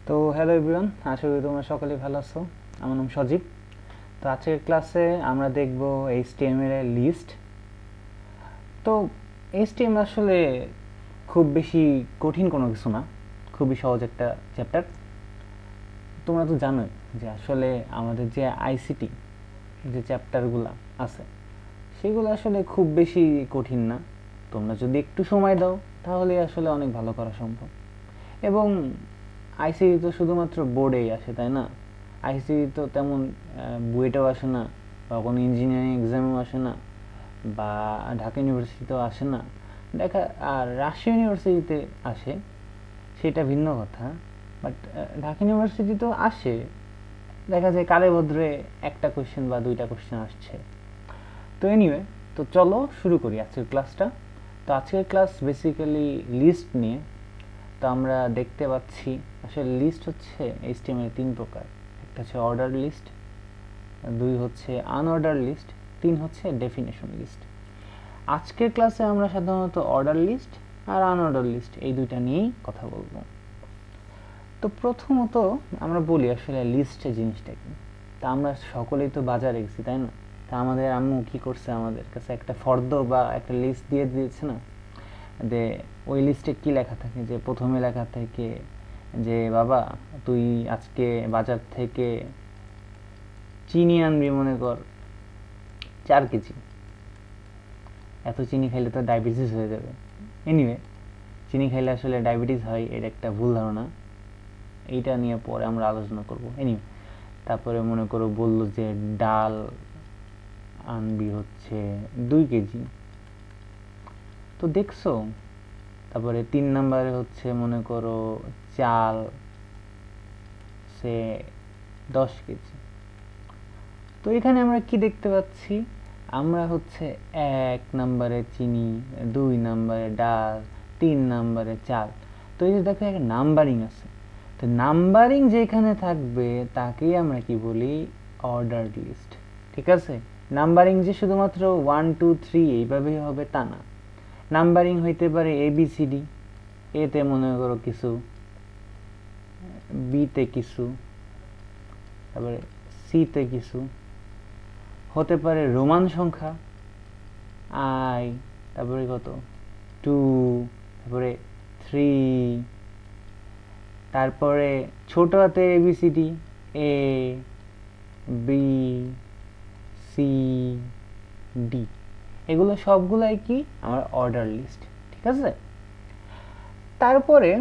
তো hello everyone, আশা করি তোমরা সকলেই ভালো আছো। আমার নাম সজীব। তো আজকের ক্লাসে আমরা দেখব HTML এর লিস্ট। তো HTML আসলে খুব বেশি কঠিন কোনো কিছু না, খুবই সহজ একটা চ্যাপ্টার। তোমরা তো জানোই যে আসলে আমাদের যে আইসিটি যে চ্যাপ্টারগুলো আছে সেগুলো আসলে খুব বেশি কঠিন না। তোমরা যদি একটু সময় দাও তাহলে আসলে অনেক ভালো করা সম্ভব। এবং আইসিটি তো শুধুমাত্র বোর্ডেই আসে, তাই না? আইসিটি তো তেমন বুয়েটেও আসে না, বা কোনো ইঞ্জিনিয়ারিং এক্সামেও আসে না, বা ঢাকা ইউনিভার্সিটিতেও আসে না। দেখা আর রাজশাহী ইউনিভার্সিটিতে আসে, সেটা ভিন্ন কথা। বাট ঢাকা ইউনিভার্সিটিতেও আসে, দেখা যায় কালে ভদ্রে একটা কোয়েশ্চেন বা দুইটা কোয়েশ্চেন আসছে। তো এনিওয়ে, তো চলো শুরু করি আজকের ক্লাসটা। তো আজকের ক্লাস বেসিক্যালি লিস্ট নিয়ে। তো আমরা দেখতে পাচ্ছি আসলে লিস্ট হচ্ছে HTML তিন প্রকার। একটা হচ্ছে অর্ডার লিস্ট, দুই হচ্ছে আনঅর্ডার লিস্ট, তিন হচ্ছে ডেফিনেশন লিস্ট। আজকের ক্লাসে আমরা সাধারণত অর্ডার লিস্ট আর আনঅর্ডার লিস্ট এই দুইটা নিয়েই কথা বলবো। তো প্রথমত আমরা বলি আসলে লিস্টে জিনিসটা কি। তা আমরা সকলেই তো বাজারে গেছি, তাই না? তা আমাদের আম্মু কি করছে, আমাদের কাছে একটা ফর্দ বা একটা লিস্ট দিয়ে দিয়েছে না, যে ওই লিস্টে কি লেখা থাকে, যে প্রথমে লেখা থাকে যে বাবা তুই আজকে বাজার থেকে চিনি আনবি, মনে কর 4 কেজি। এত চিনি খাইলে তো ডায়াবেটিস হয়ে যাবে। এনিওয়ে, চিনি খাইলে আসলে ডায়াবেটিস হয় এটা একটা ভুল ধারণা, এইটা নিয়ে পরে আমরা আলোচনা করব। এনিওয়ে, তারপরে মনে করো বললো যে ডাল আনবি হচ্ছে 2 কেজি। তো দেখছো, তারপরে 3 নম্বরে হচ্ছে মনে করো চাল সে 10 কেজি। তো এখানে আমরা কি দেখতে পাচ্ছি, আমরা হচ্ছে 1 নম্বরে চিনি, 2 নম্বরে ডাল, 3 নম্বরে চাল। তো এই যে দেখো একটা নাম্বারিং আছে, তো নাম্বারিং যেখানে থাকবে তাকেই আমরা কি বলি, অর্ডার লিস্ট। ঠিক আছে, নাম্বারিং যে শুধুমাত্র 1 2 3 এইভাবেই হবে তা না। নাম্বারিং হইতে পারে ABCD, এতে মনে করো কিছু, বিতে কিছু, তারপরে সিতে কিছু, হতে পারে রোমান সংখ্যা আই, তারপরে কত 2, তারপরে 3, তারপরে ছোট হাতে ABCD ABCD, এগুলো সবগুলাই কি আমার অর্ডার লিস্ট। ঠিক আছে, তারপরে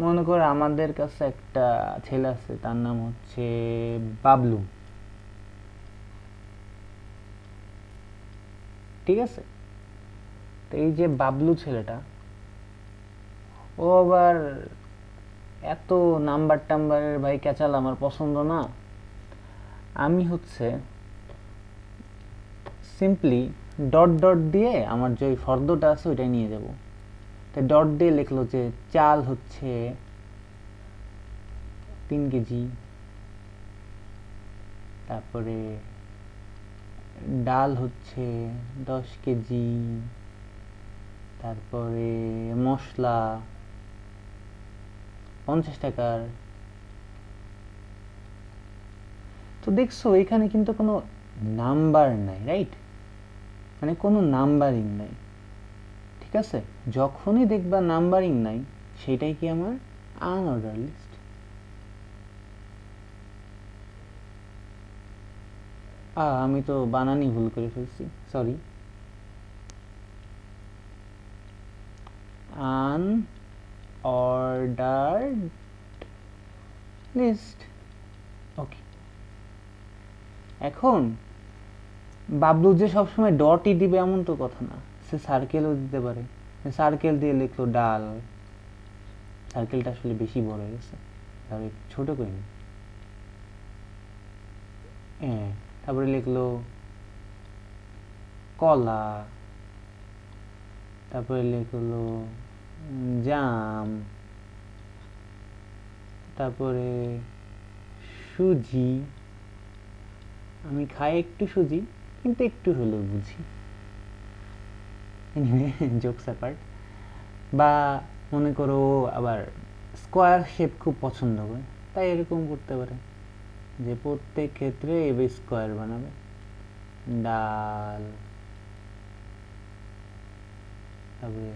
মনে করো আমাদের কাছে একটা ছেলে আছে, তার নাম হচ্ছে বাবলু। ঠিক আছে, তো এই যে বাবলু ছেলেটা, ও আবার এত নাম্বার টাম্বারের ভাই ক্যাচাল আমার পছন্দ না। আমি হচ্ছে সিম্পলি ডট ডট দিয়ে আমার যে ফর্দটা আছে ওইটাই নিয়ে যাব। তাই ডট দিয়ে লিখলো যে চাল হচ্ছে 3 কেজি, তারপরে ডাল হচ্ছে 10 কেজি, তারপরে মশলা 50 টাকার। তো দেখছো এখানে কিন্তু কোনো নাম্বার নাই, রাইট? মানে কোনো নাম্বারিং নাই। ঠিক আছে, যখনই দেখবা নাম্বারিং নাই সেটাই কি আমার আনঅর্ডার লিস্ট। আমি তো বানানই ভুল করে ফেলছি, সরি। আনঅর্ডার্ড লিস্ট, ওকে। এখন বাবলু যে সবসময় ডটই দিবে এমন তো কথা না, সে সার্কেলও দিতে পারে। সার্কেল দিয়ে লিখলো ডাল, সার্কেলটা আসলে বেশি বড় হয়ে গেছে, তাহলে ছোট করে নি। হ্যাঁ, তারপরে লিখলো কলা, তারপরে লিখলো জাম, তারপরে সুজি। আমি খাই একটু সুজি, কিন্তু একটু হলেও বুঝি। Jokes apart. বা মনে করো আবার স্কোয়ার শেপ খুব পছন্দ করে, তাই এরকম করতে পারে যে প্রত্যেক ক্ষেত্রে এভাবে স্কোয়ার বানাবে। ডাল, তারপরে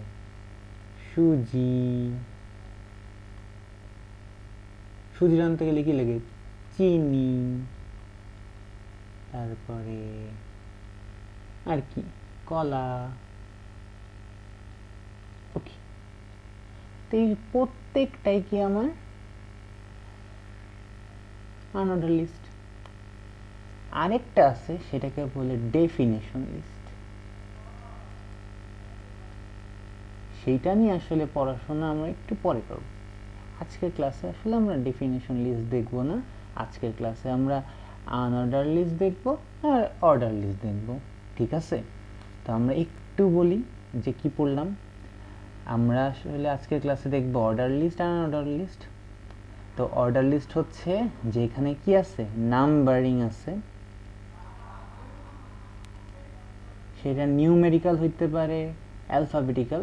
সুজি, সুজি রানতে গেলে কি লাগে, চিনি, তারপরে আর কি, কলা। ওকে, তো এই প্রত্যেকটাই কি আমার আনঅর্ডার লিস্ট। আরেকটা আছে, সেটাকে বলে ডেফিনেশন লিস্ট। সেইটা নিয়ে আসলে পড়াশোনা আমরা একটু পরে করব। আজকের ক্লাসে আসলে আমরা ডেফিনেশন লিস্ট দেখব না, আজকের ক্লাসে আমরা আনঅর্ডার লিস্ট দেখব আর অর্ডার লিস্ট দেখব, ঠিক আছে? তো আমরা একটু বলি যে কি পড়লাম। আমরা আসলে আজকের ক্লাসে দেখব অর্ডার লিস্ট আর আনঅর্ডার লিস্ট। তো অর্ডার লিস্ট হচ্ছে যেখানে কি আছে, নাম্বারিং আছে, সেটা নিউমেরিক্যাল হইতে পারে, অ্যালফাবেটিক্যাল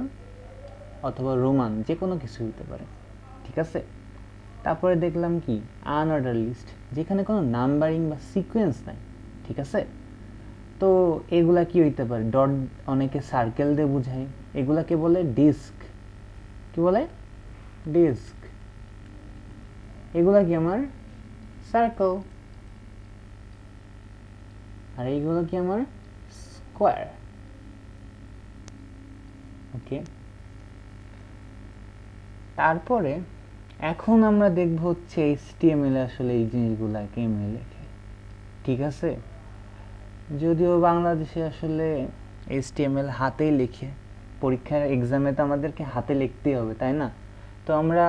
অথবা রোমান, যে কোনো কিছু হইতে পারে, ঠিক আছে? তারপরে দেখলাম কি আনঅর্ডার লিস্ট, যেখানে কোনো নাম্বারিং বা সিকোয়েন্স নাই, ঠিক আছে? তো এগুলা কি হইতে পারে, ডট, অনেকে সার্কেল দিয়ে বুঝায়, এগুলাকে বলে ডিস্ক। কি বলে? ডিস্ক। এগুলা কি আমার সার্কেল, আর এইগুলো কি আমার স্কোয়ার। ওকে, তারপরে এখন আমরা দেখব হচ্ছে HTML আসলে এই জিনিসগুলা কেমনে লেখে, ঠিক আছে? যদিও বাংলাদেশে আসলে HTML হাতেই লিখে, পরীক্ষার এক্সামে তো আমাদেরকে হাতে লিখতেই হবে, তাই না? তো আমরা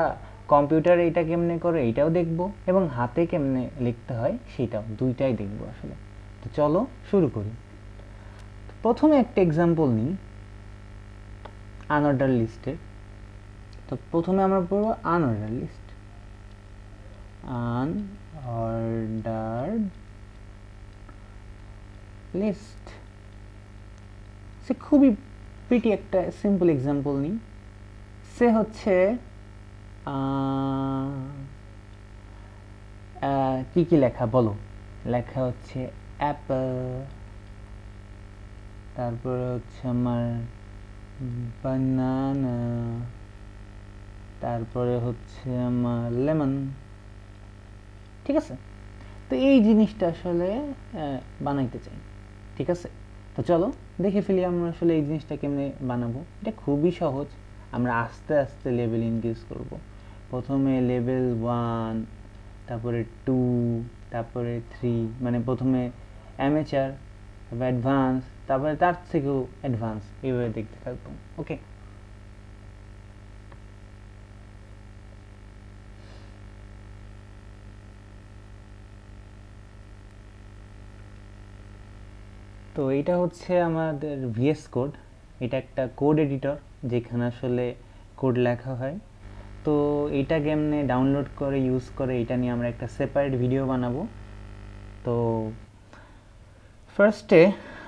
কম্পিউটারে এটা কেমনে করে এটাও দেখব, এবং হাতে কেমনে লিখতে হয় সেটাও, দুইটাই দেখব আসলে। তো চলো শুরু করি। প্রথমে একটা এক্সাম্পল নিই আনঅর্ডার লিস্টের। তো প্রথমে আমরা পড়ব আনঅর্ডার লিস্ট। আনঅর্ডার্ড লিস্ট, সে খুবই প্রিটি একটা সিম্পল এক্সাম্পল নিই। সে হচ্ছে কি কি লেখা বলো? লেখা হচ্ছে অ্যাপল, তারপরে হচ্ছে আমার বানানা, তারপরে হচ্ছে আমার লেমন, ঠিক আছে? তো এই জিনিসটা আসলে বানাইতে চাই, ঠিক আছে? তো চলো দেখে ফেলি আমরা আসলে এই জিনিসটা কেমনে বানাবো। এটা খুবই সহজ, আমরা আস্তে আস্তে লেভেল ইনক্রিজ করব। প্রথমে লেভেল 1, তারপরে 2, তারপরে 3, মানে প্রথমে অ্যামেচার, তারপর অ্যাডভান্স, তারপরে তার থেকেও অ্যাডভান্স, এইভাবে দেখতে থাকবো। ওকে, তো এটা হচ্ছে আমাদের VS কোড। এটা একটা কোড এডিটর যেখানে আসলে কোড লেখা হয়। তো এটা কেমনে ডাউনলোড করে ইউজ করে এটা নিয়ে আমরা একটা সেপারেট ভিডিও বানাবো। তো ফার্স্টে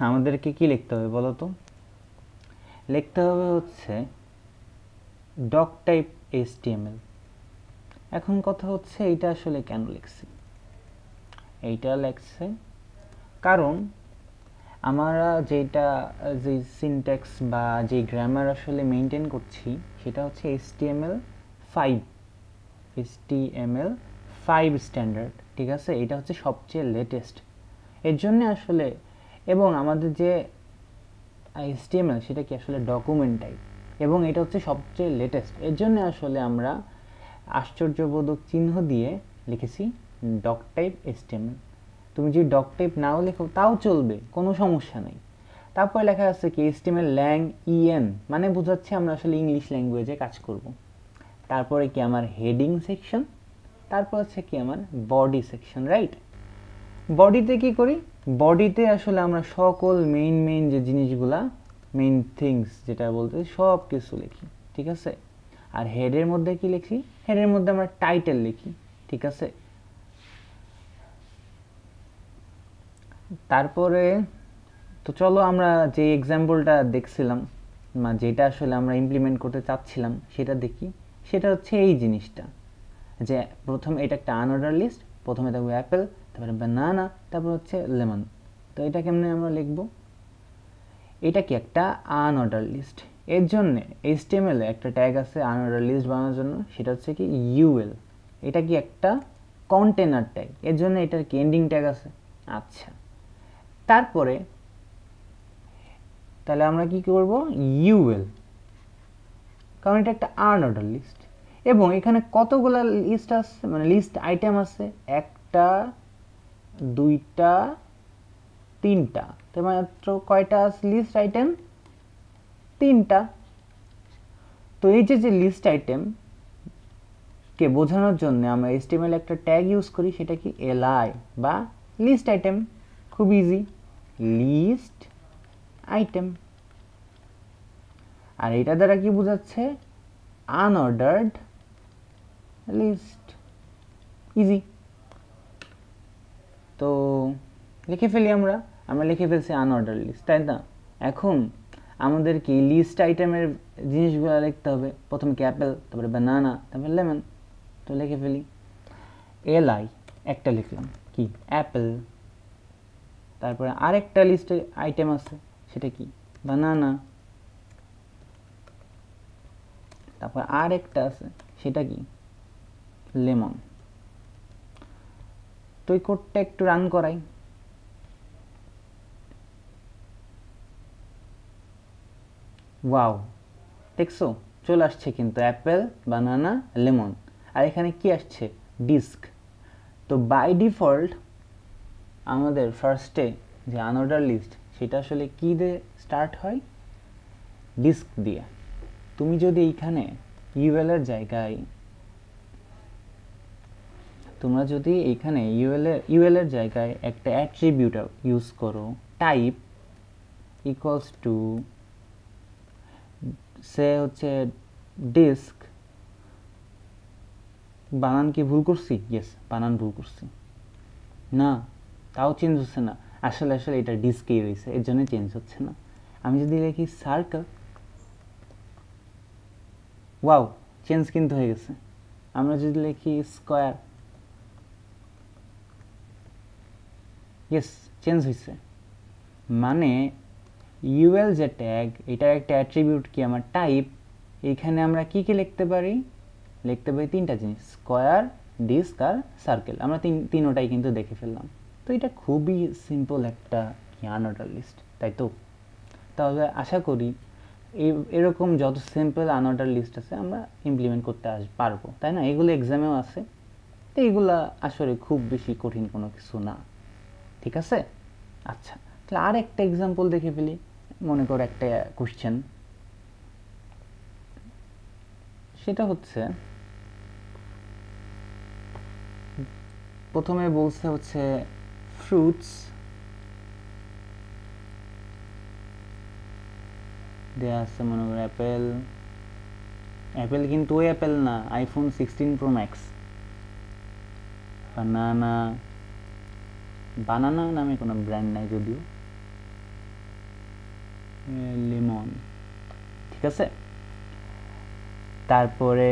আমাদেরকে কি লিখতে হবে বলো তো? লিখতে হবে হচ্ছে ডক টাইপ HTML। এখন কথা হচ্ছে এইটা আসলে কেন লিখছি? এইটা লেখছে কারণ আমরা যেটা যে সিনট্যাক্স বা যে গ্রামার আসলে মেনটেন করছি সেটা হচ্ছে HTML5 স্ট্যান্ডার্ড, ঠিক আছে? এটা হচ্ছে সবচেয়ে লেটেস্ট, এর জন্য আসলে, এবং আমাদের যে HTML সেটা কি আসলে ডকুমেন্ট টাইপ, এবং এটা হচ্ছে সবচেয়ে লেটেস্ট, এর জন্য আসলে আমরা আশ্চর্যবোধক চিহ্ন দিয়ে লিখেছি ডক টাইপ HTML। তুমি যদি ডক টাইপ নাও লেখো তাও চলবে, কোনো সমস্যা নেই। তারপরে লেখা আছে কি HTML ল্যাং EN, মানে বোঝাচ্ছে আমরা আসলে ইংলিশ ল্যাঙ্গুয়েজে কাজ করব। তারপরে কি আমার হেডিং সেকশন, তারপর হচ্ছে কি আমার বডি সেকশন, রাইট? বডিতে কি করি? বডিতে আসলে আমরা সকল মেইন যে জিনিসগুলা, মেইন থিংস যেটা বলতে সব কিছু লিখি, ঠিক আছে? আর হেডের মধ্যে কি লিখি? হেডের মধ্যে আমরা টাইটেল লিখি, ঠিক আছে? তারপরে তো চলো আমরা যে এক্সাম্পলটা দেখছিলাম, যেটা আসলে আমরা ইমপ্লিমেন্ট করতে চাচ্ছিলাম সেটা দেখি। সেটা হচ্ছে এই জিনিসটা, যে প্রথম এটা একটা আনঅর্ডার লিস্ট, প্রথমে থাকবে অ্যাপেল, তারপরে বানানা, তারপর হচ্ছে লেমন। তো এটা কেমনে আমরা লিখব? এটা কি একটা আনঅর্ডার লিস্ট, এর জন্য HTML এ একটা ট্যাগ আছে আনঅর্ডার লিস্ট বানানোর জন্য, সেটা হচ্ছে কি UL। এটা কি একটা কন্টেনার ট্যাগ, এর জন্য এটার কি এন্ডিং ট্যাগ আছে। আচ্ছা, তারপরে তাহলে আমরা কি করব? UL, কারণ এটা একটা আনঅর্ডার লিস্ট এবং এখানে কতগুলো লিস্ট আছে, মানে লিস্ট আইটেম আছে, একটা, দুইটা, তিনটা। তো মাত্র কয়টা লিস্ট আইটেম? তিনটা। তো এই যে লিস্ট আইটেম কে বোঝানোর জন্য আমরা HTML একটা ট্যাগ ইউজ করি, সেটা কি li বা লিস্ট আইটেম। খুব ইজি, লিস্ট আইটেম। আর এটা দ্বারা কি বোঝাচ্ছে? Unordered list. ইজি। তো লিখে ফেলি আমরা লিখে ফেলছি আনঅর্ডার লিস্ট, তাই না? এখন আমাদের কি লিস্ট আইটেমের জিনিসগুলো লিখতে হবে। প্রথমে কি অ্যাপেল, তারপরে বানানা, তারপরে লেমন। তো লিখে ফেলি li একটা লিখলাম কি অ্যাপেল, তারপরে আরেকটা লিস্টে আইটেম আছে, সেটা কি বানানা, তারপর আরেকটা আছে, সেটা কি লেমন। তো এই কোডটা একটু রান করাই। ওয়াও, দেখছো চলে আসছে কিন্তু অ্যাপেল, বানানা, লেমন। আর এখানে কি আসছে? ডিস্ক। তো বাই ডিফল্ট আমাদের ফার্স্টে যে আনঅর্ডার লিস্ট, সেটা আসলে কি দিয়ে স্টার্ট হয়? ডিস্ক দিয়ে। তুমি যদি এইখানে UL এর জায়গায়, তোমরা যদি এইখানে UL এর জায়গায় একটা অ্যাট্রিবিউট ইউজ করো, টাইপ ইকুয়ালস টু সে হচ্ছে ডিস্ক। বানান কি ভুল করছি? ইয়েস, বানান ভুল করছি না, তাও চেঞ্জ হচ্ছে না। আসলে এটা ডিস্কেই রয়েছে, এর জন্য চেঞ্জ হচ্ছে না। আমি যদি লিখি সার্কেল, ওয়াও, চেঞ্জ কিন্তু হয়ে গেছে। আমরা যদি লিখি স্কোয়ার, ইয়েস, চেঞ্জ হয়েছে। মানে UL যে ট্যাগ, এটার একটা অ্যাট্রিবিউট কি আমার টাইপ। এইখানে আমরা কি কি লিখতে পারি? লিখতে পারি তিনটা জিনিস, স্কোয়ার, ডিস্ক আর সার্কেল। আমরা তিনোটাই কিন্তু দেখে ফেললাম। তো এটা খুবই সিম্পল একটা আনঅর্ডার লিস্ট, তাই তো? তাহলে আশা করি এরকম যত সিম্পল আনঅর্ডার লিস্ট আছে আমরা ইমপ্লিমেন্ট করতে পারবো, তাই না? এগুলো এক্সামেও আছে। তো এগুলা আসলে খুব বেশি কঠিন কোনো কিছু না, ঠিক আছে? আচ্ছা, তাহলে আর একটা এক্সাম্পল দেখে ফেলি। মনে করো একটা কোশ্চেন, সেটা হচ্ছে প্রথমে বলছে হচ্ছে ফ্রুটস দেয়া আছে, মনে করো অ্যাপেল কিন্তু ওই অ্যাপেল না, iPhone 16 Pro Max। বানানা নামে কোনো ব্র্যান্ড নাই যদিও। লেমন, ঠিক আছে। তারপরে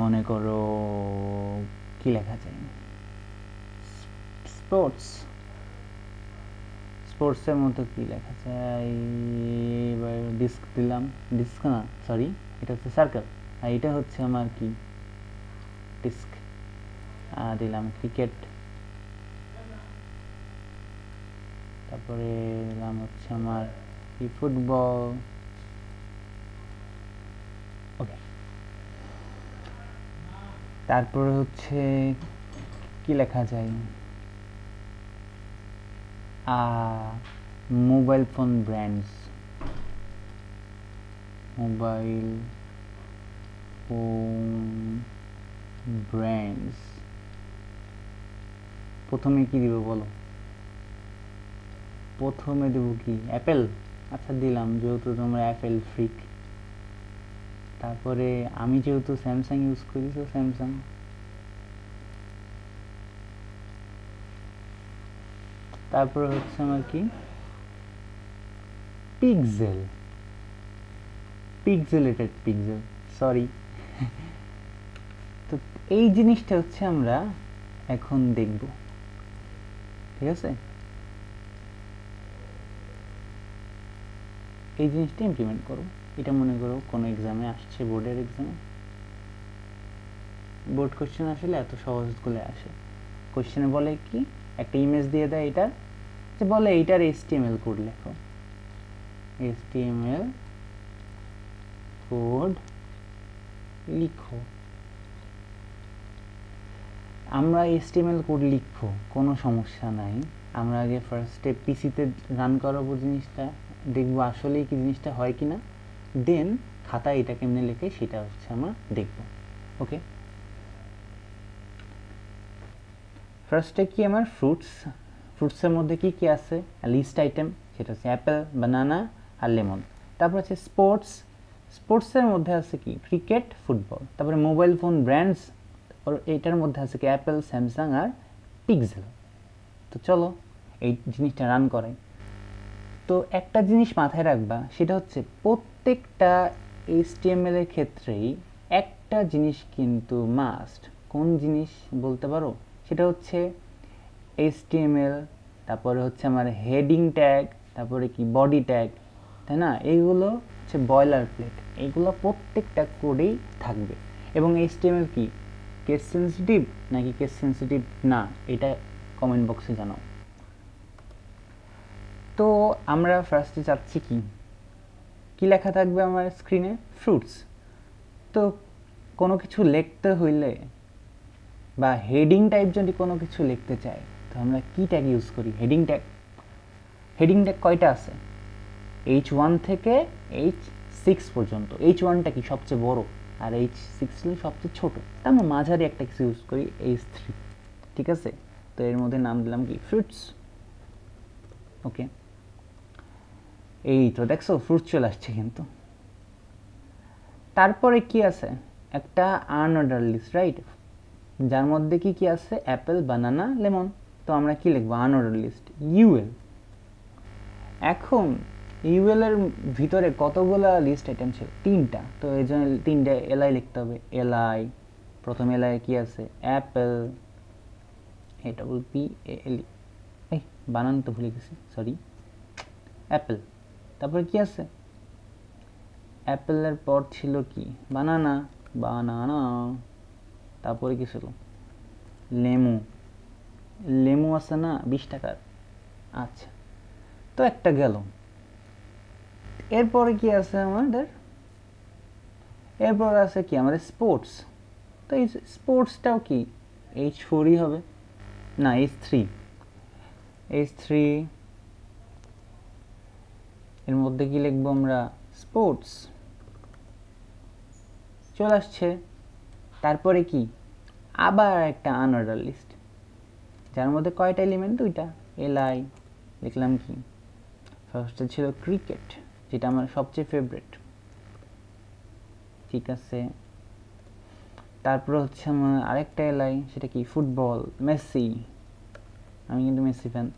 মনে করো কি লেখা যায়? স্পোর্টসের মতো কি লেখা যায়? এবার ডিস্ক দিলাম, ডিস্ক না সরি, এটা হচ্ছে সার্কেল, আর এটা হচ্ছে আমার কি ডিস্ক। দিলাম ক্রিকেট, তারপরে দিলাম হচ্ছে আমার কি ফুটবল। ওকে, তারপরে হচ্ছে কি লেখা যায়? Mobile phone brands, mobile phone brands. প্রথমে কি দিব বলো? প্রথমে দেব কি অ্যাপেল। আচ্ছা দিলাম, যেহেতু তোমরা অ্যাপেল ফ্রিক। তারপরে আমি যেহেতু স্যামসাং ইউজ করি, তো স্যামসাং। তারপরে হচ্ছে আমার কি পিক্সেলেটেড পিক্সেল, সরি। তো এই জিনিসটা হচ্ছে আমরা এখন দেখব, ঠিক আছে? এই জিনিসটা ইমপ্লিমেন্ট করো। এটা মনে করো কোনো এক্সামে আসছে, বোর্ডের এক্সামে বোর্ড কোশ্চেন আসলে এত সহজগুলো আসে। কোশ্চেনে বলে কি, একটা ইমেজ দিয়ে দেয় এটার, যে বলে এইটার HTML কোড লেখো, HTML কোড লিখো। আমরা HTML কোড লিখবো, কোনো সমস্যা নাই। আমরা আগে ফার্স্টে পিসিতে রান করাবো জিনিসটা, দেখবো আসলেই কি জিনিসটা হয় কিনা, দেন খাতায় এটা কেমনে লেখে সেটা হচ্ছে আমরা দেখবো। ওকে, ফার্স্টে কি আমার ফ্রুটসের মধ্যে কি কি আছে, লিস্ট আইটেম, সেটা হচ্ছে অ্যাপেল, বানানা আর লেমন। তারপর আছে স্পোর্টসের মধ্যে আছে কি, ক্রিকেট, ফুটবল। তারপরে মোবাইল ফোন ব্র্যান্ডস, এটার মধ্যে আছে কি, অ্যাপেল, স্যামসাং আর পিক্সেল। তো চলো এই জিনিসটা রান করাই। তো একটা জিনিস মাথায় রাখবা, সেটা হচ্ছে প্রত্যেকটা HTML এর ক্ষেত্রেই একটা জিনিস কিন্তু মাস্ট। কোন জিনিস বলতে পারো? সেটা হচ্ছে HTML, তারপরে হচ্ছে আমার হেডিং ট্যাগ, তারপরে কি বডি ট্যাগ, তাই না? এইগুলো হচ্ছে বয়লার প্লেট, এইগুলো প্রত্যেকটা কোডেই থাকবে। এবং HTML কি কেস সেন্সিটিভ নাকি কেস সেন্সিটিভ না, এটা কমেন্ট বক্সে জানাও। তো আমরা ফার্স্টে চাচ্ছি কি কি লেখা থাকবে আমার স্ক্রিনে, ফ্রুটস। তো কোনো কিছু লিখতে হইলে বা হেডিং টাইপ যদি কোনো কিছু লিখতে চাই, তো আমরা কি ট্যাগ ইউজ করি? Heading tag. হেডিং ট্যাগ কয়টা আছে? H1 থেকে H6 পর্যন্ত। H1টা কি সবচেয়ে বড়, আর H6 হলো সবচেয়ে ছোট। তা আমরা মাঝারি একটা কিছু ইউজ করি, H3, ঠিক আছে? তো এর মধ্যে নাম দিলাম কি, ফ্রুটস। ওকে, এই তো দেখছো ফ্রুটস চলে আসছে কিন্তু। তারপরে কি আছে, একটা আনঅর্ডার লিস্ট, রাইট? যার মধ্যে কি কি আছে, অ্যাপেল, বানানা, লেমন। তো আমরা কি লিখবো, আনঅর্ডার লিস্ট, UL। এখন UL এর ভিতরে কতগুলা লিস্ট আইটেম ছিল? 3টা। তো এই জন্য 3টে LI লিখতে হবে। LI, প্রথম LI কি আছে, অ্যাপেল, APPLE, এই বানান তো ভুলে গেছি, সরি, অ্যাপেল। তারপরে কি আছে, অ্যাপেলের পর ছিল কি, বানানা, তারপরে কি ছিল, লেমু আছে না 20 টাকার। আচ্ছা, তো একটা গেল। এরপরে কি আছে আমাদের, এরপর আছে কি আমাদের স্পোর্টস। তো এই স্পোর্টসটাও কি H4ই হবে, না H3। এর মধ্যে কি লিখবো আমরা, স্পোর্টস, চলে আসছে। তারপরে কি, আবার একটা আনঅর্ডার লিস্ট, যার মধ্যে কয়টা এলিমেন্ট, 2টা। LI লিখলাম কি, ফার্স্টে ছিল ক্রিকেট, যেটা আমার সবচেয়ে ফেভারিট, ঠিক আছে। তারপর হচ্ছে আমার আরেকটা LI, সেটা কি, ফুটবল, মেসি। আমি কিন্তু মেসি ফ্যান,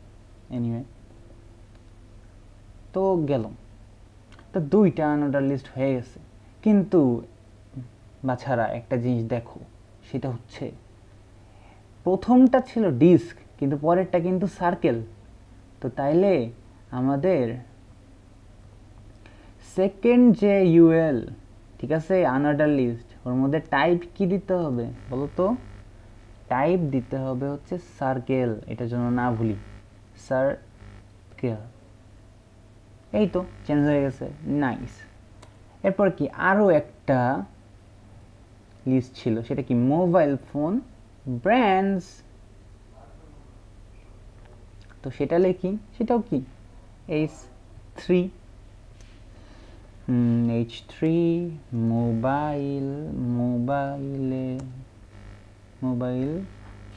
এনিওয়ে। তো গেল, তো 2টা আনঅর্ডার লিস্ট হয়ে গেছে। কিন্তু বাছারা একটা জিনিস দেখো, সেটা হচ্ছে প্রথমটা ছিল ডিস্ক, কিন্তু পরেরটা কিন্তু সার্কেল। তো তাইলে আমাদের সেকেন্ড যে UL, ঠিক আছে, আনঅর্ডার লিস্ট, ওর মধ্যে টাইপ কি দিতে হবে বলো তো? টাইপ দিতে হবে হচ্ছে সার্কেল, এটার জন্য না ভুলি, সার্কেল। এই তো চেঞ্জ হয়ে গেছে, নাইস। এরপর কি আরও একটা লিস্ট ছিল, সেটা কি, মোবাইল ফোন ব্র্যান্ডস। তো সেটা লিখি, সেটাও কি H3, H3, mobile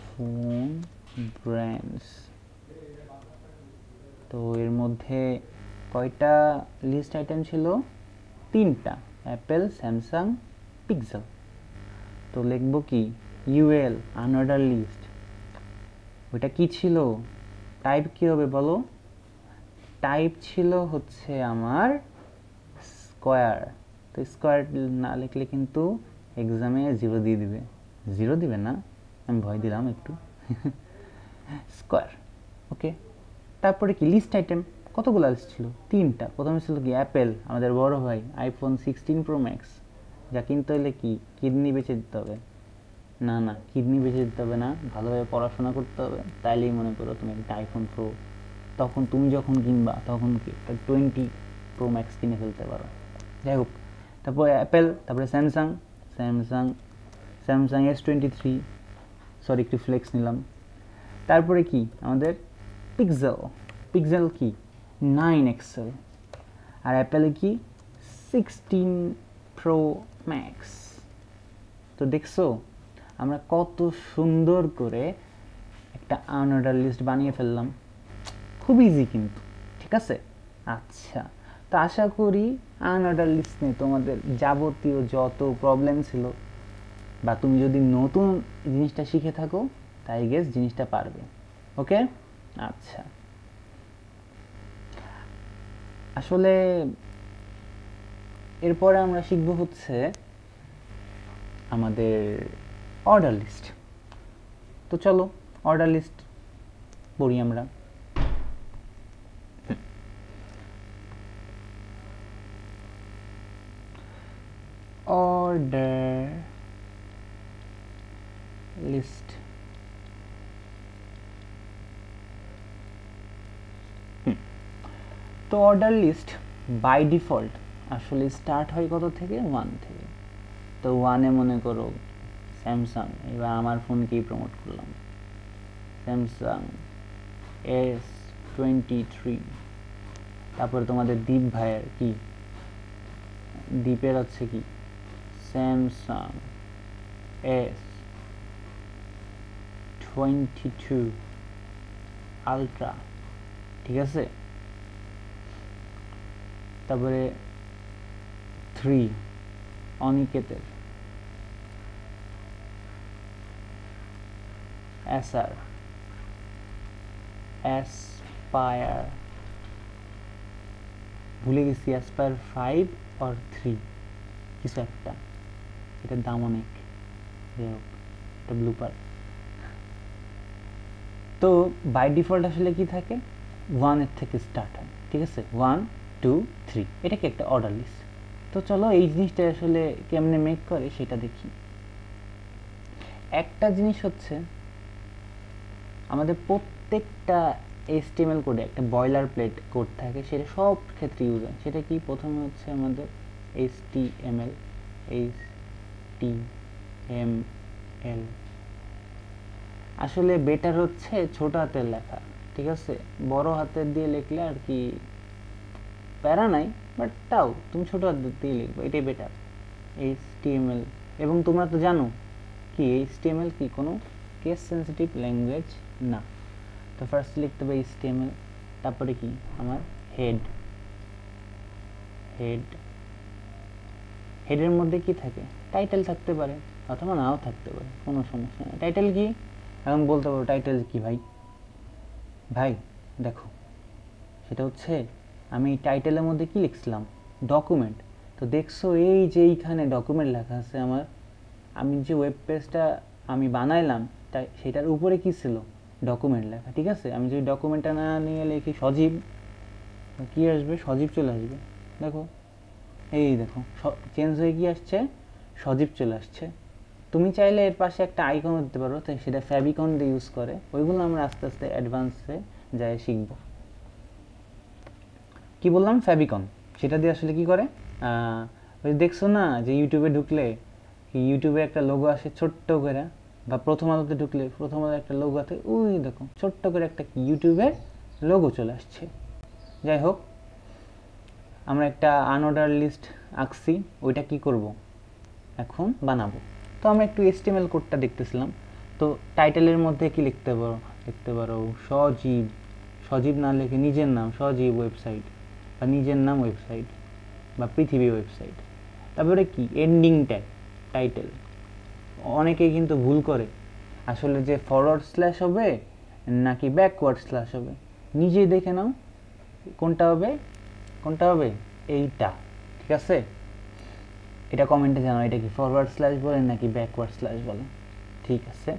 phone brands. তো এর মধ্যে কয়টা লিস্ট আইটেম ছিল? 3টা, অ্যাপেল, স্যামসাং, পিক্সেল। তো লিখবো কি, UL আনঅর্ডার লিস্ট। ওইটা কি ছিল, টাইপ কি হবে বলো? টাইপ ছিল হচ্ছে আমার স্কোয়ার। তো স্কোয়ার না লিখলে কিন্তু এক্সামে 0 দিয়ে দিবে। 0 দিবে না, আমি ভয় দিলাম একটু। স্কোয়ার, ওকে। তারপরে কি লিস্ট আইটেম, কতগুলো লিস্ট ছিল? 3টা। প্রথমে ছিল কি অ্যাপেল, আমাদের বড় ভাই, আইফোন 16 প্রো ম্যাক্স, যা কিনতে হলে কি কিডনি বেচে দিতে হবে? না না, কিডনি বেচে দিতে হবে না, ভালোভাবে পড়াশোনা করতে হবে, তাইলেই মনে করো তুমি একটা আইফোন প্রো, তখন তুমি যখন কিনবা তখন কি একটা 20 প্রো ম্যাক্স কিনে ফেলতে পারো। যাই হোক, তারপরে অ্যাপেল, তারপরে Samsung, Samsung Samsung S23, sorry একটু ফ্লেক্স নিলাম। তারপরে কি আমাদের পিক্সেল, পিক্সেল কি 9 এক্সেল, আর অ্যাপেলে কি 16 প্রো ম্যাক্স। তো দেখছো আমরা কত সুন্দর করে একটা আনঅর্ডার লিস্ট বানিয়ে ফেললাম, খুব ইজি কিন্তু, ঠিক আছে? আচ্ছা, তো আশা করি আনঅর্ডার লিস্ট নিয়ে তোমাদের যাবতীয় যত প্রবলেম ছিল, বা তুমি যদি নতুন জিনিসটা শিখে থাকো, তাই গেস জিনিসটা পারবে। ওকে, আচ্ছা। আসলে এরপরে আমরা শিখব হচ্ছে আমাদের অর্ডার লিস্ট। তো চলো অর্ডার লিস্ট পড়ি আমরা। অর্ডার লিস্ট, তো অর্ডার লিস্ট বাই ডিফল্ট আসলে স্টার্ট হয় কত থেকে? 1 থেকে। তো 1-এ মনে করো স্যামসাং, এবার আমার ফোনকেই প্রমোট করলাম, স্যামসাং S23। তারপরে তোমাদের দীপ ভাইয়ের কি, দীপের হচ্ছে কি স্যামসাং S22 আলট্রা, ঠিক আছে? তারপরে 3 অনিকেতের এসআর, অ্যাসপায়ার, ভুলে গেছি অ্যাসপায়ার 5 আর 3 কিছু একটা, এটার দাম অনেক, যাই হোক এটা ব্লুপার। তো বাই ডিফল্ট আসলে কি থাকে? 1-এর থেকে স্টার্ট হয়, ঠিক আছে? 1 2 3, এটা কি একটা অর্ডার লিস্ট। তো চলো এই জিনিসটা আসলে কেমনে মেক করে সেটা দেখি। একটা জিনিস হচ্ছে আমাদের প্রত্যেকটা HTML কোডে একটা বয়লার প্লেট কোড থাকে, সেটা সব ক্ষেত্রে ইউজ হয়। সেটা কি? প্রথমে হচ্ছে আমাদের HTML, আসলে বেটার হচ্ছে ছোট হাতের লেখা, ঠিক আছে? বড় হাতের দিয়ে লিখলে আর কি প্যারা নাই, বাট তাও তুমি ছোট হাতের দিয়ে লিখবে, এটাই বেটার। HTML, এবং তোমরা তো জানো কি HTML কি কোনো কেস সেন্সিটিভ ল্যাঙ্গুয়েজ না। তো ফার্স্ট লিখতে হবে HTML, তারপরে কি আমার হেডের মধ্যে কি থাকে? টাইটেল থাকতে পারে অথবা নাও থাকতে পারে, কোনো সমস্যা নেই। টাইটেল কি? এখন বলতে পারো টাইটেল কি ভাই? ভাই দেখো, সেটা হচ্ছে আমি টাইটেলের মধ্যে কি লিখছিলাম? ডকুমেন্ট। তো দেখছো এই যে এইখানে ডকুমেন্ট লেখা আছে আমার, আমি যে ওয়েব পেজটা আমি বানাইলাম তাই সেটার উপরে কি ছিল? ডকুমেন্ট লেখা, ঠিক আছে? আমি যদি ডকুমেন্টটা না নিয়ে লিখি সজীব, কি আসবে? সজীব চলে আসবে। দেখো, এই দেখো চেঞ্জ হয়ে কি আসছে? সজীব চলে আসছে। তুমি চাইলে এর পাশে একটা আইকন দিতে পারো, তাই সেটা ফেভিকন দিয়ে ইউজ করে, ওইগুলো আমরা আস্তে আস্তে অ্যাডভান্সে যাই শিখব। কি বললাম? ফেভিকন। সেটা দিয়ে আসলে কি করে? ওই দেখছো না যে ইউটিউবে ঢুকলে কি ইউটিউবে একটা লোগো আসে ছোট্ট করে, বা প্রথম আলোতে ঢুকলে প্রথম আলো একটা লোগো আছে, ওই দেখো ছোট্ট করে একটা কি ইউটিউবের লোগো চলে আসছে। যাই হোক, আমরা একটা আনঅর্ডার লিস্ট আঁকছি, ওইটা কি করব এখন বানাবো। তো আমরা একটু HTML কোডটা দেখতেছিলাম। তো টাইটেলের মধ্যে কি লিখতে পারো সজীব, সজীব না লিখে নিজের নাম সজীব ওয়েবসাইট, বা নিজের নাম ওয়েবসাইট, বা পৃথিবী ওয়েবসাইট। তারপরে কি এন্ডিং ট্যাগ টাইটেল, অনেকেই কিন্তু ভুল করে, আসলে যে ফরওয়ার্ড স্ল্যাশ হবে নাকি ব্যাকওয়ার্ড স্ল্যাশ হবে, নিজেই দেখে নাও কোনটা হবে এইটা, ঠিক আছে? এটা কমেন্টে জানাও, এটা কি ফরওয়ার্ড স্ল্যাশ বলে নাকি ব্যাকওয়ার্ড স্ল্যাশ বলে। ঠিক আছে।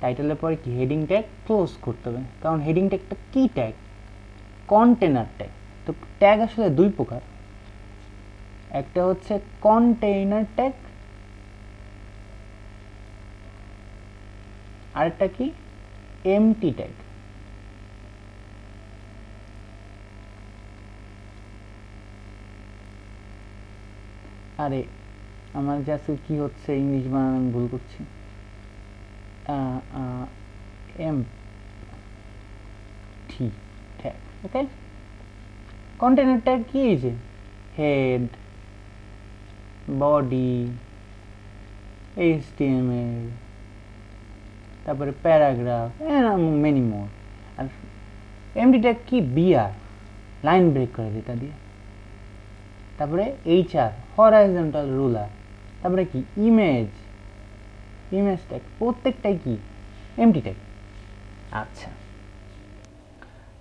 টাইটেলের পরে কি হেডিং ট্যাগ ক্লোজ করতে হবে, কারণ হেডিং ট্যাগটা কি ট্যাগ, কন্টেনার ট্যাগ। তো ট্যাগ আসলে দুই প্রকার, একটা হচ্ছে কন্টেইনার ট্যাগ, আরেকটা কি এমটি ট্যাগ। আরে আমার যে আজকে কি হচ্ছে, ইংলিশ বানান আমি ভুল করছি। এম টি ট্যাগ, ওকে। কন্টেনার ট্যাগ কি, এই যে হেড, বডি, HTML, তারপরে প্যারাগ্রাফ, মেনি মোর। আর এমটি ট্যাগ কি, বিআর, লাইন ব্রেক করে যেটা দিয়ে। তারপরে HR, হরাইজন্টাল রুলার। তারপরে কি ইমেজ ট্যাগ, প্রত্যেকটাই কি এমটি ট্যাগ। আচ্ছা,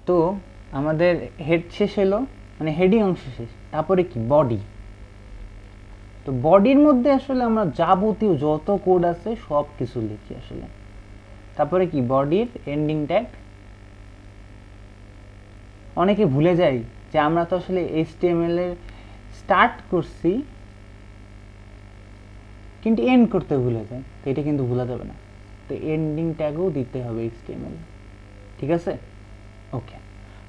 তো আমাদের হেড শেষ হলো, মানে হেডিং অংশ শেষ। তারপরে কি বডি। তো বডির মধ্যে আসলে আমরা যাবতীয় যত কোড আছে সব কিছু লিখি আসলে। তারপরে কি বডির এন্ডিং ট্যাগ। অনেকে ভুলে যায় যে আমরা তো আসলে HTML এর স্টার্ট করছি কিন্তু এন্ড করতে ভুলে যায়, তো এটা কিন্তু ভুলা যাবে না। তো এন্ডিং ট্যাগও দিতে হবে HTML, ঠিক আছে, ওকে।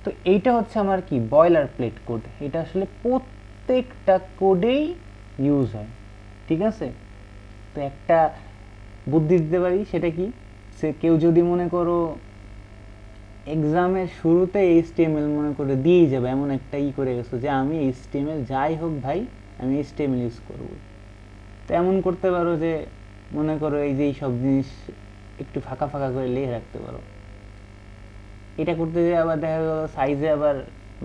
তো এইটা হচ্ছে আমার কি বয়লার প্লেট কোড, এটা আসলে প্রত্যেকটা কোডেই ইউজ হয়, ঠিক আছে। তো একটা বুদ্ধি দিতে পারি, সেটা কি, সে কেউ যদি মনে করো এক্সামের শুরুতে HTML মনে করে দিয়েই যাবে, এমন একটা করে গেছো যে আমি HTML যাই হোক ভাই আমি HTML ইউজ করব, তো এমন করতে পারো যে মনে করো এই যে সব জিনিস একটু ফাঁকা ফাঁকা করে লিখে রাখতে পারো। এটা করতে যে আবার দেখা গেল সাইজে আবার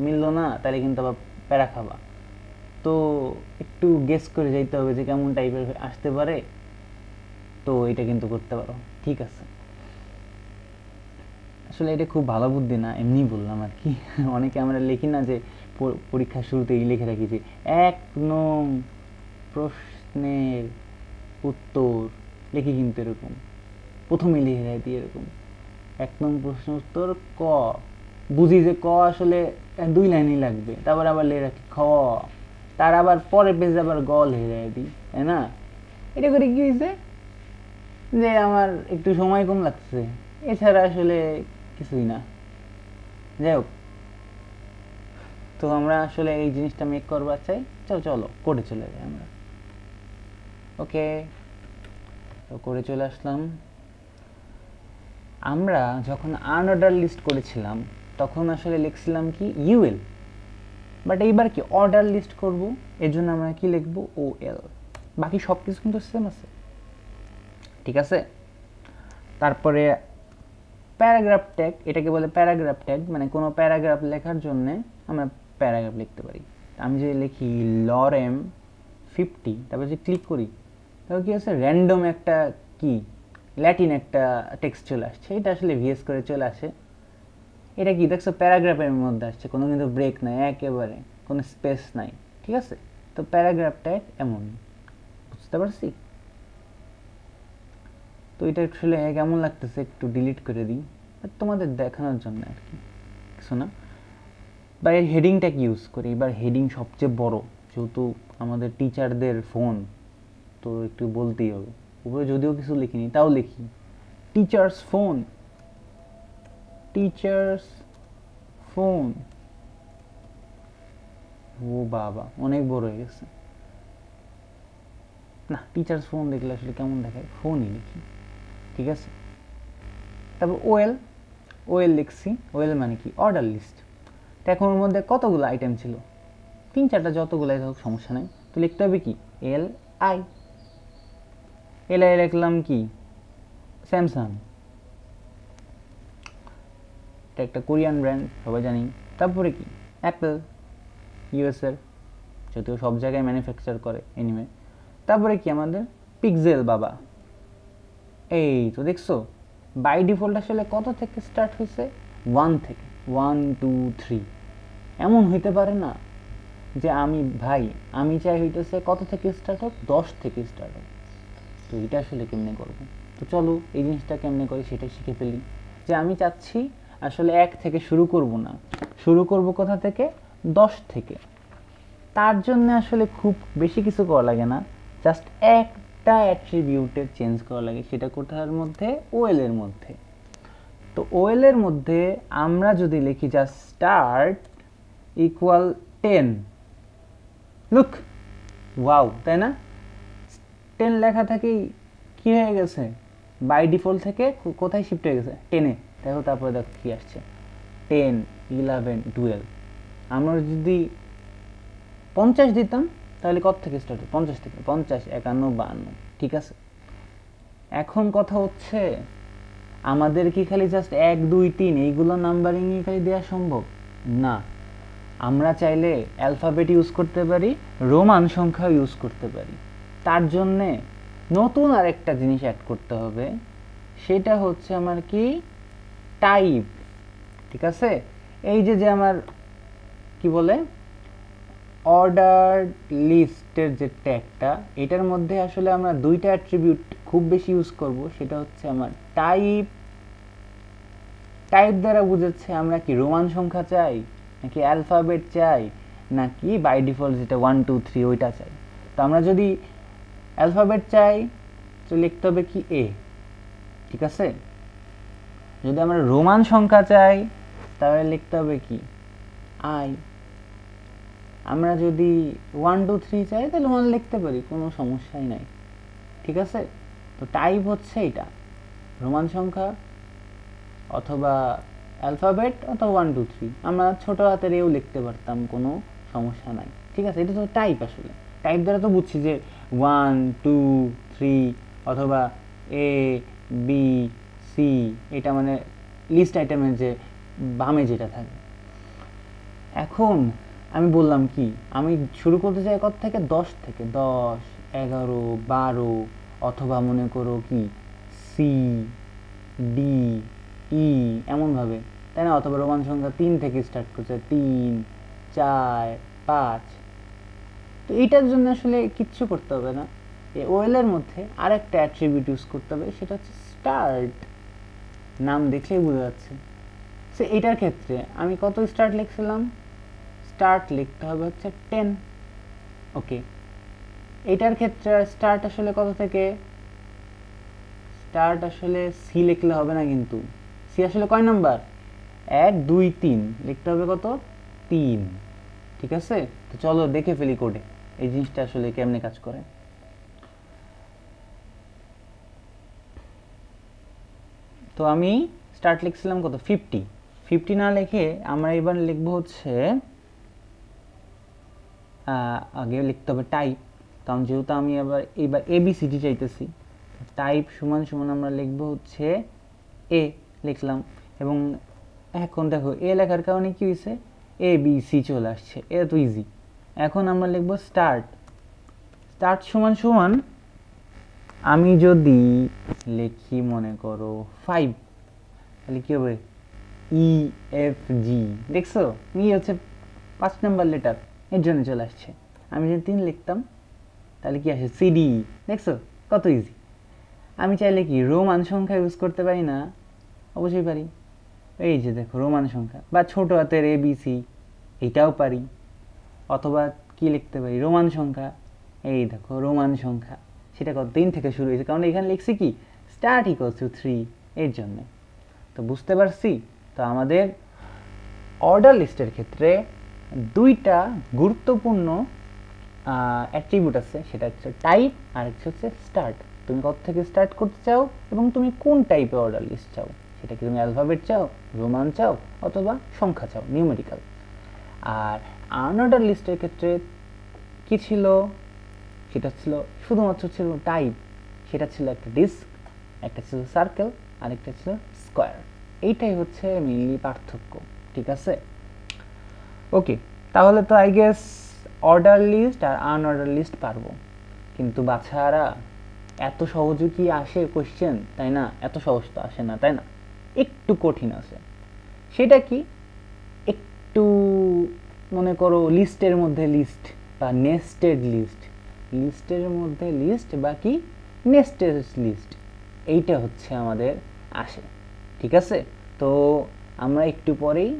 মিললো না, তাহলে কিন্তু আবার প্যারা খাবা। তো একটু গেস করে যাইতে হবে যে কেমন টাইপের আসতে পারে, তো এটা কিন্তু করতে পারো, ঠিক আছে। আসলে এটা খুব ভালো বুদ্ধি না, এমনি বললাম আর কি। অনেকে আমরা লিখি না যে পরীক্ষার শুরুতেই লিখে রাখি যে 1 নং প্রশ্নের উত্তর, লিখি কিন্তু এরকম প্রথমে লিখে রাখি এরকম 1 নং প্রশ্নের উত্তর ক, বুঝি যে ক আসলে 2 লাইনই লাগবে, তারপর আবার লিখে রাখি খ, তার আবার পরের পেজে আবার গ লিখে রাখি, তাই না। এটা করে কি হয়েছে যে আমার একটু সময় কম লাগছে, এছাড়া আসলে কিছুই না। যাই হোক, তো আমরা আসলে এই জিনিসটা মেক করবার চাই, চলো করে চলে যাই আমরা। ওকে, তো করে চলে আসলাম। আমরা যখন আনঅর্ডার লিস্ট করেছিলাম তখন আসলে লিখছিলাম কি ইউএল, বাট এইবার কি অর্ডার লিস্ট করব, এর জন্য আমরা কি লিখব ওএল। বাকি সব কিছু কিন্তু সেম আছে, ঠিক আছে। তারপরে প্যারাগ্রাফ ট্যাগ, এটাকে বলে প্যারাগ্রাফ ট্যাগ, মানে কোনো প্যারাগ্রাফ লেখার জন্য আমরা প্যারাগ্রাফ লিখতে পারি। আমি যদি লিখি লরেম 50, তারপর যদি ক্লিক করি তারপর কি আছে, র্যান্ডম একটা কি ল্যাটিন একটা টেক্সট চলে আসছে, এটা আসলে ভিএস করে চলে আসে। এটা কি দেখছো প্যারাগ্রাফের মধ্যে আসছে, কোনো কিন্তু ব্রেক নাই, একেবারে কোনো স্পেস নাই, ঠিক আছে। তো প্যারাগ্রাফ ট্যাগ এমন, বুঝতে পারছি। তো এটা আসলে কেমন লাগতেছে একটু ডিলিট করে দিই তোমাদের দেখানোর জন্য আর কি, কিছু না। বা এর হেডিং ট্যাগ ইউজ করি, এবার হেডিং সবচেয়ে বড়, যেহেতু আমাদের টিচারদের ফোন, তো একটু বলতেই হবে। উপরে যদিও কিছু লিখিনি তাও লিখি টিচার্স ফোন, টিচার্স ফোন। ও বাবা অনেক বড় হয়ে গেছে না, টিচার্স ফোন দেখলে আসলে কেমন দেখায়, ফোনই লিখি, ঠিক আছে। তারপর ওএল লিখছি, ওএল মানে কি অর্ডার লিস্ট। তো এখন ওর মধ্যে কতগুলো আইটেম ছিল, 3-4টা, যতগুলাই হোক সমস্যা নেই। তো লিখতে হবে কি LI, লিখলাম কি স্যামসাং, এটা একটা কোরিয়ান ব্র্যান্ড সবাই জানি। তারপরে কি অ্যাপেল, ইউএস এর, যদিও সব জায়গায় ম্যানুফ্যাকচার করে এনিওয়ে। তারপরে কি আমাদের পিক্সেল বাবা, এই তো দেখছো বাই ডিফল্ট আসলে কত থেকে স্টার্ট হয়েছে, 1 থেকে, 1 2 3। এমন হইতে পারে না যে আমি চাই হইতেছে কত থেকে স্টার্ট হোক, 10 থেকে স্টার্ট হোক, তো এটা আসলে কেমনে করব? তো চলো এই জিনিসটা কেমনে করে সেটা শিখে ফেলি। যে আমি চাচ্ছি আসলে 1 থেকে শুরু করব না, শুরু করব কোথা থেকে? 10 থেকে। তার জন্য আসলে খুব বেশি কিছু করা লাগে না, জাস্ট একটা অ্যাট্রিবিউটের চেঞ্জ করা লাগে। সেটা কোথার মধ্যে? ওএল এর মধ্যে। তো ওএল এর মধ্যে আমরা যদি লিখি just start equal 10, look, wow, তাই না? 10 লেখা থেকেই কি হয়ে গেছে? বাই ডিফল্ট থেকে কোথায় শিফট হয়ে গেছে? 10-এ। দেখো তারপরে দেখো কি আসছে, 10, 11, 12। আমরা যদি 50 দিতাম তাহলে কত থেকে স্টার্ট? 50 থেকে। 50, 51, 52। ঠিক আছে, এখন কথা হচ্ছে আমাদের কি খালি জাস্ট 1, 2, 3 এইগুলো নাম্বারিংই খালি দেওয়া সম্ভব না। আমরা চাইলে অ্যালফাবেট ইউজ করতে পারি, রোমান সংখ্যা ইউজ করতে পারি। তার জন্যে নতুন আরেকটা জিনিস অ্যাড করতে হবে, সেটা হচ্ছে আমার কি? টাইপ। ঠিক আছে, এই যে আমার কি বলে অর্ডার লিস্টের যে ট্যাগটা, এটার মধ্যে আসলে আমরা দুইটা অ্যাট্রিবিউট খুব বেশি ইউজ করব। সেটা হচ্ছে আমার টাইপ। টাইপ দ্বারা বুঝাচ্ছে আমরা কি রোমান সংখ্যা চাই, নাকি অ্যালফাবেট চাই, নাকি বাই ডিফল্ট যেটা 1, 2, 3 ওইটা চাই। তো আমরা যদি অ্যালফাবেট চাই তো লিখতে হবে কি? এ। ঠিক আছে, যদি আমরা রোমান সংখ্যা চাই তাহলে লিখতে হবে কি? আই। আমরা যদি 1, 2, 3 চাই তাহলে 1 লিখতে পারি, কোনো সমস্যাই নাই। ঠিক আছে, তো টাইপ হচ্ছে এটা, রোমান সংখ্যা অথবা অ্যালফাবেট অথবা 1, 2, 3। আমরা ছোট হাতের এও লিখতে পারতাম, কোনো সমস্যা নাই। ঠিক আছে, এটা তো টাইপ। আসলে টাইপ দ্বারা তো বুঝছি যে 1, 2, 3 অথবা এ, বি, সি, এটা মানে লিস্ট আইটেমের যে বামে যেটা থাকে। এখন আমি বললাম কি, আমি শুরু করতে চাই কত থেকে? 10 থেকে। 10, 11, 12 অথবা মনে করো কি সি, ডি, ই এমনভাবে, তাই না? অথবা রোমান সংখ্যা 3 থেকে স্টার্ট করছে, 3, 4, 5। তো এইটার জন্য আসলে কিচ্ছু করতে হবে না, এই ওয়েল এর মধ্যে আরেকটা অ্যাট্রিবিউট ইউজ করতে হবে, সেটা হচ্ছে স্টার্ট। নাম দেখলেই বোঝা যাচ্ছে। সো এটার ক্ষেত্রে আমি কত স্টার্ট লিখছিলাম? স্টার্ট লিখতে হবে হচ্ছে 10। ওকে, এটার ক্ষেত্রে স্টার্ট আসলে কত থেকে? স্টার্ট আসলে সি লিখলে হবে না, কিন্তু সি আসলে কয় নাম্বার? 1, 2, 3 লিখতে হবে কত? 3। ঠিক আছে, তো চলো দেখে ফেলি কোডে এই জিনিসটা আসলে কেমনে কাজ করে। তো আমি স্টার্ট লিখছিলাম কত? 50। 50 না লিখে আমরা এবার লিখবো হচ্ছে আগে লিখতে হবে টাইপ, কারণ যেহেতু আমি এবার এবিসিডি চাইতেছি। টাইপ সমান সমান আমরা লিখবো হচ্ছে এ, লিখলাম। এবং এখন দেখো এ লেখার কারণে কি হয়েছে? এ বি সি চলে আসছে, এটা তো ইজি। এখন আমরা লিখবো স্টার্ট। স্টার্ট সমান সমান আমি যদি লিখি মনে করো 5, তাহলে কি হবে? ই, এফ, জি। দেখছো, ই হচ্ছে 5 নাম্বার লেটার, এর জন্য চলে আসছে। আমি যদি 3 লিখতাম তাহলে কি আসে? সিডি। দেখছো কত ইজি। আমি চাইলে কি রোমান সংখ্যা ইউজ করতে পারি না? অবশ্যই পারি। এই যে দেখো রোমান সংখ্যা বা ছোট হাতের এ বি সি, এইটাও পারি। অথবা কি লিখতে পারি? রোমান সংখ্যা। এই দেখো রোমান সংখ্যা, সেটা কত? 3 থেকে শুরু হয়েছে, কারণ এখানে লিখছি কি স্টার্ট ইকুয়ালস টু 3, এর জন্য। তো বুঝতে পারছি। তো আমাদের অর্ডার লিস্টের ক্ষেত্রে দুইটা গুরুত্বপূর্ণ অ্যাট্রিবিউট আছে, সেটা হচ্ছে টাইপ আর হচ্ছে স্টার্ট। তুমি কত থেকে স্টার্ট করতে চাও এবং তুমি কোন টাইপের অর্ডার লিস্ট চাও, সেটা কি তুমি অ্যালফাবেট চাও, রোমান চাও, অথবা সংখ্যা চাও, নিউমেরিক্যাল। আর আনঅর্ডার লিস্টের ক্ষেত্রে কি ছিল? সেটা ছিল শুধুমাত্র ছিল টাইপ। সেটা ছিল একটা ডিস্ক, একটা ছিল সার্কেল, আর একটা ছিল স্কোয়ার। এইটাই হচ্ছে মেইনলি পার্থক্য। ঠিক আছে, ওকে। তাহলে তো আই গেস অর্ডার লিস্ট আর আনঅর্ডার লিস্ট পারবো। কিন্তু বাছারা এত সহজে কি আসে কোশ্চেন, তাই না? এত সহজ তো আসে না, তাই না? একটু কঠিন আছে। সেটা কি? একটু মনে করো লিস্টের মধ্যে লিস্ট বা নেস্টেড লিস্ট, লিস্টের মধ্যে লিস্ট বা কি নেস্টেড লিস্ট এইটা হচ্ছে আমাদের আসে। ঠিক আছে, তো আমরা একটু পরেই